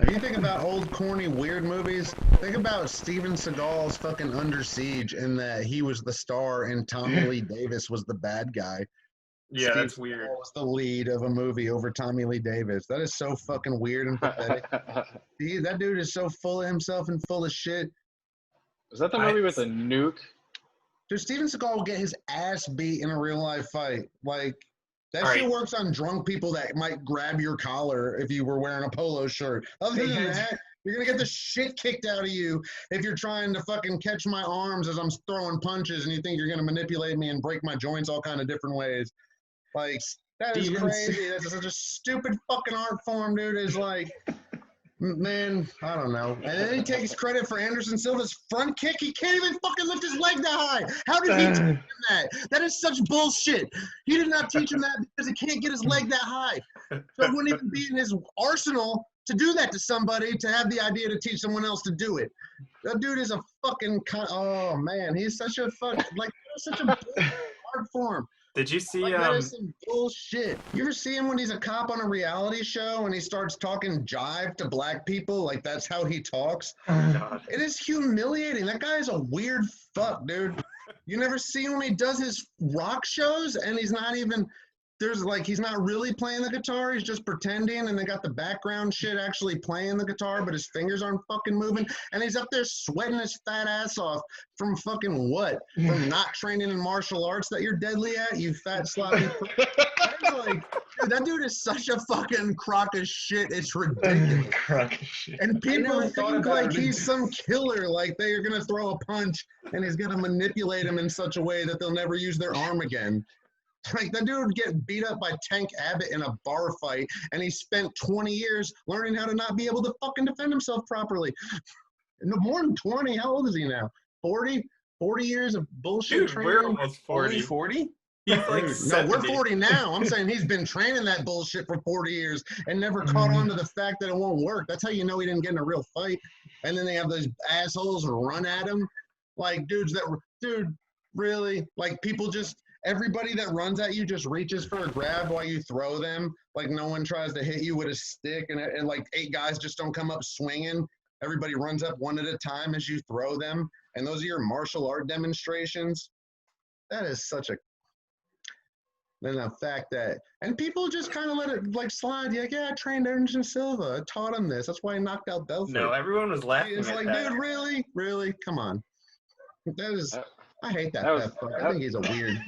If you think about old, corny, weird movies, think about Steven Seagal's fucking Under Siege and that he was the star and Tommy Lee Davis was the bad guy. Yeah, Steve that's weird. Seagal was the lead of a movie over Tommy Lee Davis. That is so fucking weird and pathetic. That dude is so full of himself and full of shit. Was that the movie with the nuke? Dude, Steven Seagal will get his ass beat in a real life fight. Like, that All shit right. works on drunk people that might grab your collar if you were wearing a polo shirt. Other than that, you're going to get the shit kicked out of you if you're trying to fucking catch my arms as I'm throwing punches and you think you're going to manipulate me and break my joints all kind of different ways. Like, that is crazy. That's such a stupid fucking art form, dude. It's like, man, I don't know. And then he takes credit for Anderson Silva's front kick. He can't even fucking lift his leg that high. How did he teach him that? That is such bullshit. He did not teach him that because he can't get his leg that high. So it wouldn't even be in his arsenal to do that to somebody, to have the idea to teach someone else to do it. That dude is a fucking, oh man, he's such a such a art form. Did you see? That is some bullshit. You ever see him when he's a cop on a reality show and he starts talking jive to black people? Like, that's how he talks. God. It is humiliating. That guy is a weird fuck, dude. You never see him when he does his rock shows and he's not even. He's not really playing the guitar. He's just pretending, and they got the background shit actually playing the guitar, but his fingers aren't fucking moving. And he's up there sweating his fat ass off from fucking what? From not training in martial arts that you're deadly at, you fat sloppy. Like, dude, that dude is such a fucking crock of shit. It's ridiculous. Crock of shit. And people think like it. he's some killer, like they're gonna throw a punch and he's gonna manipulate him in such a way that they'll never use their arm again. Like, that dude would get beat up by Tank Abbott in a bar fight, and he spent 20 years learning how to not be able to fucking defend himself properly. No, more than 20. How old is he now? 40? 40 years of bullshit Dude, training? we're almost 40. 40? He's like No, 70. we're 40 now. I'm saying he's been training that bullshit for 40 years and never caught on to the fact that it won't work. That's how you know he didn't get in a real fight. And then they have those assholes run at him. Like, dude, really? Like, people just... Everybody that runs at you just reaches for a grab while you throw them. Like, no one tries to hit you with a stick, and like 8 guys just don't come up swinging. Everybody runs up one at a time as you throw them. And those are your martial art demonstrations. That is such a... Then the fact that... And people just kind of let it, like, slide. You're like, yeah, I trained Anderson Silva. I taught him this. That's why he knocked out Belfort. No, everyone was laughing It's at like, that. dude, really? Really? Come on. That is... I hate that. I think he's a weird...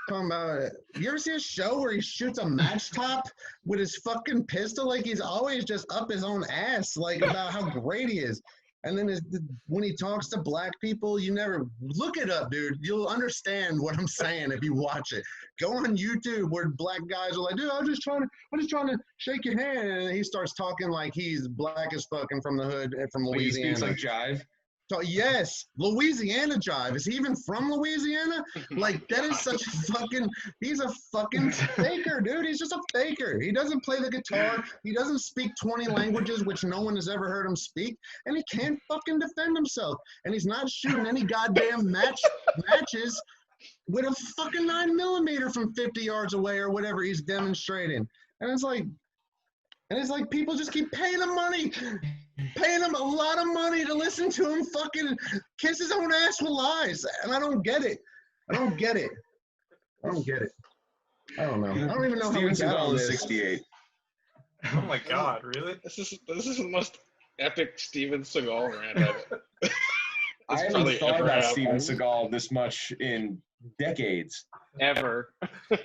Talking about it. You ever see a show where he shoots a match top with his fucking pistol? Like, he's always just up his own ass, like, about how great he is. And then when he talks to black people, you never look it up, dude. You'll understand what I'm saying if you watch it. Go on YouTube where black guys are like, dude, I'm just trying to shake your hand, and he starts talking like he's black as fucking from the hood from Louisiana. He speaks like jive. So, yes, Louisiana jive. Is he even from Louisiana? Like, that is such a fucking, he's a fucking faker, dude. He's just a faker. He doesn't play the guitar. He doesn't speak 20 languages, which no one has ever heard him speak. And he can't fucking defend himself. And he's not shooting any goddamn matches with a fucking 9mm from 50 yards away or whatever he's demonstrating. And it's like people just keep paying him money. Paying him a lot of money to listen to him fucking kiss his own ass with lies. And I don't get it. I don't know. I don't even know how we got on this. 68. Oh my God, really? This is the most epic Steven Seagal rant ever. I haven't thought about Steven Seagal this much in decades. Ever.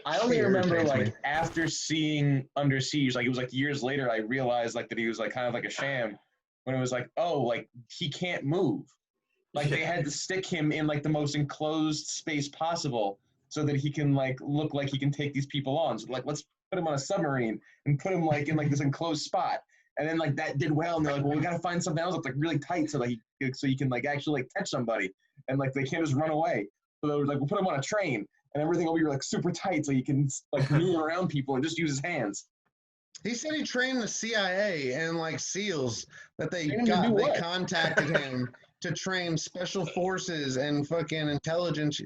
I only remember, like, after seeing Under Siege, like, it was like years later, I realized, like, that he was, like, kind of like a sham. When it was like, oh, like, he can't move. Like, they had to stick him in, like, the most enclosed space possible so that he can, like, look like he can take these people on. So, like, let's put him on a submarine and put him, like, in, like, this enclosed spot. And then, like, that did well, and they're like, well, we got to find something else that's, like, really tight so that he can, like, actually, like, catch somebody. And, like, they can't just run away. So they were like, we'll put him on a train, and everything will be, like, super tight so he can, like, move around people and just use his hands. He said he trained the CIA and, like, SEALs that they contacted him to train special forces and fucking intelligence.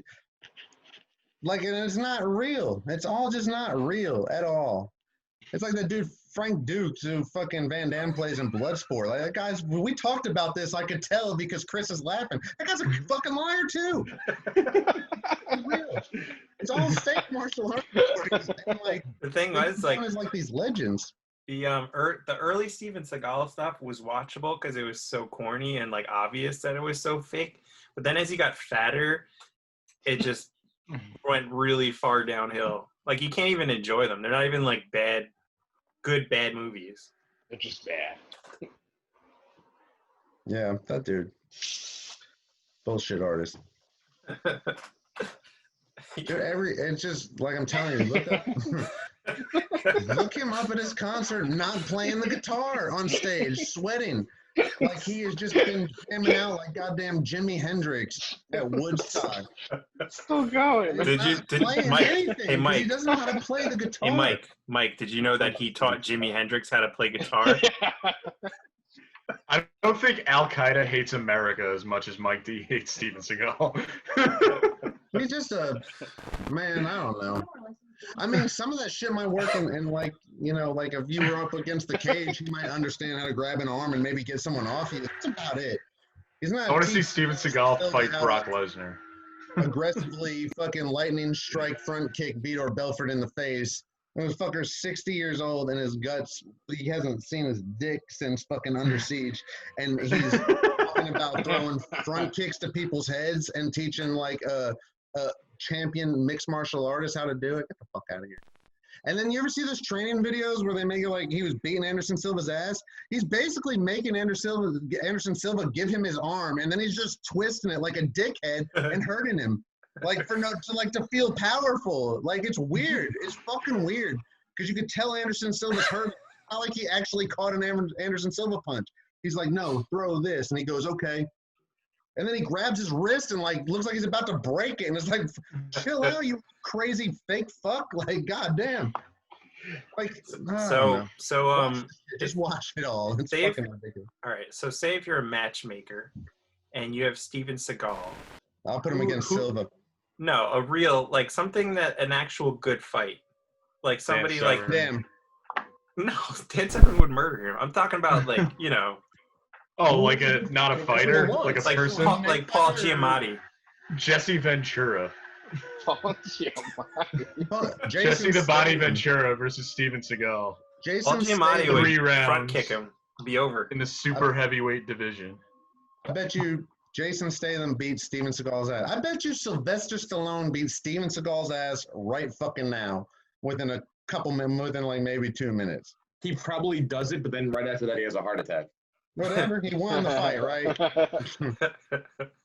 Like, and it's not real. It's all just not real at all. It's like that dude Frank Dukes, who fucking Van Damme plays in Bloodsport. Like, that guy's, we talked about this, I could tell because Chris is laughing. That guy's a fucking liar, too. It's real. It's all fake martial arts. And, like, The thing was, like, these legends. the early Steven Seagal stuff was watchable because it was so corny and like obvious that it was so fake. But then as he got fatter, it just went really far downhill. Like you can't even enjoy them. They're not even like good bad movies. They're just bad. Yeah, that dude. Bullshit artist. Dude, it's just like I'm telling you, look him up at his concert, not playing the guitar on stage, sweating. Like he has just been jamming out like goddamn Jimi Hendrix at Woodstock. Still going. Hey Mike, he doesn't know how to play the guitar. Hey Mike, did you know that he taught Jimi Hendrix how to play guitar? I don't think Al Qaeda hates America as much as Mike D hates Steven Seagal. He's just a man. I don't know. I mean, some of that shit might work in like, you know, like if you were up against the cage, he might understand how to grab an arm and maybe get someone off you. That's about it. He's not. I want to see Steven Seagal fight Brock Lesnar. Aggressively fucking lightning strike front kick Vitor Belfort in the face. This fucker's 60 years old and his guts, he hasn't seen his dick since fucking Under Siege. And he's talking about throwing front kicks to people's heads and teaching like a champion mixed martial artist how to do it. Get the fuck out of here. And then you ever see those training videos where they make it like he was beating Anderson Silva's ass? He's basically making Anderson Silva give him his arm, and then he's just twisting it like a dickhead and hurting him. Like to feel powerful. Like it's weird. It's fucking weird. Because you could tell Anderson Silva's hurt. It's not like he actually caught an Anderson Silva punch. He's like, no, throw this. And he goes, okay. And then he grabs his wrist and like looks like he's about to break it. And it's like, chill out, you crazy fake fuck. Like, goddamn. Like, just watch it all. It's fucking ridiculous. All right. So say if you're a matchmaker and you have Steven Seagal. I'll put him against Silva. No, a real, like something an actual good fight. Like somebody like. Damn. No, Dan Severn would murder him. I'm talking about like, you know. Oh, like not a fighter? Like a person? Like Paul Giamatti. Jesse Ventura. Paul Giamatti. Jesse the Body Ventura versus Steven Seagal. Jason Paul Giamatti would 3 rounds front kick him. Be over. In the super heavyweight division. I bet you Jason Statham beats Steven Seagal's ass. I bet you Sylvester Stallone beats Steven Seagal's ass right fucking now within a couple minutes, within like maybe 2 minutes. He probably does it, but then right after that he has a heart attack. Whatever, he won the fight, right?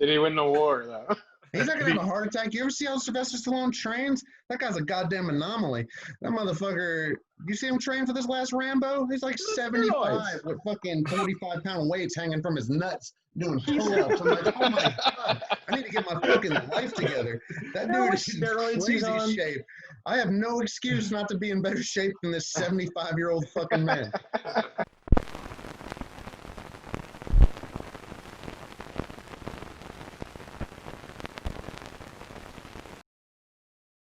Did he win the war, though? He's not gonna have a heart attack. You ever see how Sylvester Stallone trains? That guy's a goddamn anomaly. That motherfucker, you see him train for this last Rambo? He's like 75 with fucking 45-pound weights hanging from his nuts doing pull-ups. I'm like, oh my God, I need to get my fucking life together. That dude is in crazy shape. I have no excuse not to be in better shape than this 75-year-old fucking man.